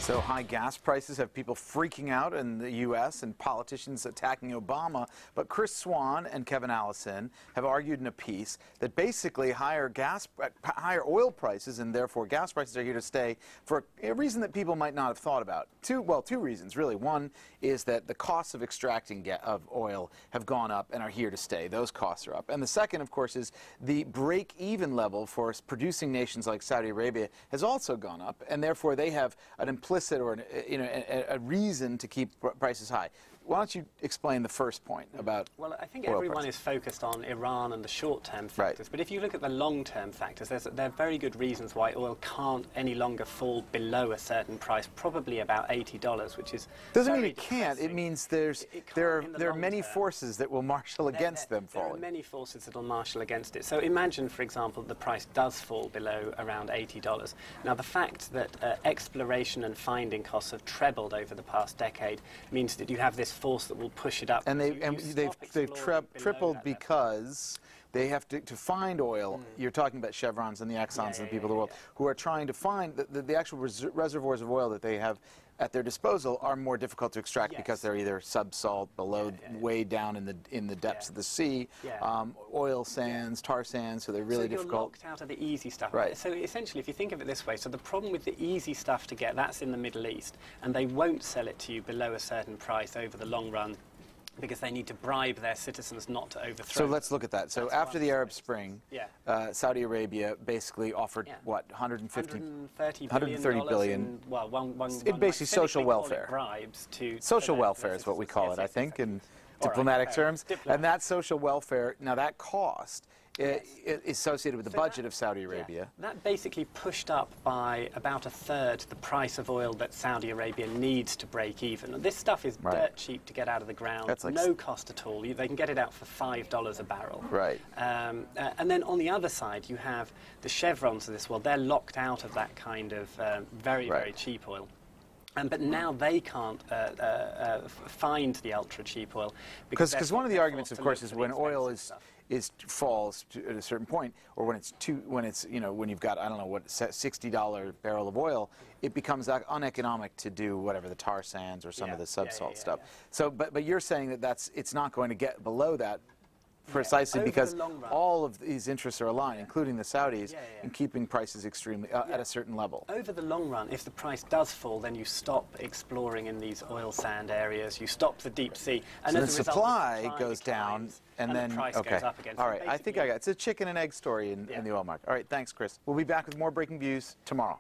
So high gas prices have people freaking out in the U.S. and politicians attacking Obama. But Chris Swan and Kevin Allison have argued in a piece that basically higher oil prices and therefore gas prices are here to stay for a reason that people might not have thought about. Two reasons, really. One is that the costs of extracting oil have gone up and are here to stay. Those costs are up. And the second, of course, is the break-even level for producing nations like Saudi Arabia has also gone up, and therefore they have an implicit or a reason to keep prices high. Why don't you explain the first point about Well, I think everyone is focused on Iran and the short-term factors, but if you look at the long-term factors, there are very good reasons why oil can't any longer fall below a certain price, probably about $80, which is doesn't mean it can't. It means there are many forces that will marshal against them falling. There are many forces that will marshal against it. So imagine, for example, the price does fall below around $80. Now, the fact that exploration and finding costs have trebled over the past decade means that you have this force that will push it up. And they've tripled because they have to find oil. You're talking about Chevrons and the Exxons and the people of the world who are trying to find the actual reservoirs of oil that they have at their disposal are more difficult to extract because they're either subsalt, below, way down in the depths of the sea, oil sands, tar sands, so they're really difficult. You're locked out of the easy stuff. Right. So essentially, if you think of it this way, so the problem with the easy stuff to get, that's in the Middle East, and they won't sell it to you below a certain price over the long run, because they need to bribe their citizens not to overthrow. So let's look at that. So after the Arab Spring, Saudi Arabia basically offered, what, 130 billion. Basically social welfare. Bribes to social welfare is what we call it, I think, in diplomatic terms. And that social welfare, now that cost is associated with the budget of Saudi Arabia. That basically pushed up by about a third the price of oil that Saudi Arabia needs to break even. And this stuff is dirt cheap to get out of the ground. That's like no cost at all. They can get it out for $5 a barrel. Right. And then on the other side, you have the Chevrons of this world. They're locked out of that kind of very cheap oil. But now they can't find the ultra cheap oil because one of the arguments, of course, is when oil falls at a certain point, or when when you've got, I don't know what, $60 barrel of oil, it becomes uneconomic to do whatever, the tar sands or some of the subsalt stuff. So, but you're saying that it's not going to get below that. Precisely because all of these interests are aligned, including the Saudis, in keeping prices extremely at a certain level. Over the long run, if the price does fall, then you stop exploring in these oil sand areas, you stop the deep sea, and so the supply goes down, and then the price goes up again. All right, I think I got it. It's a chicken and egg story in the oil market. All right, thanks, Chris. We'll be back with more Breaking Views tomorrow.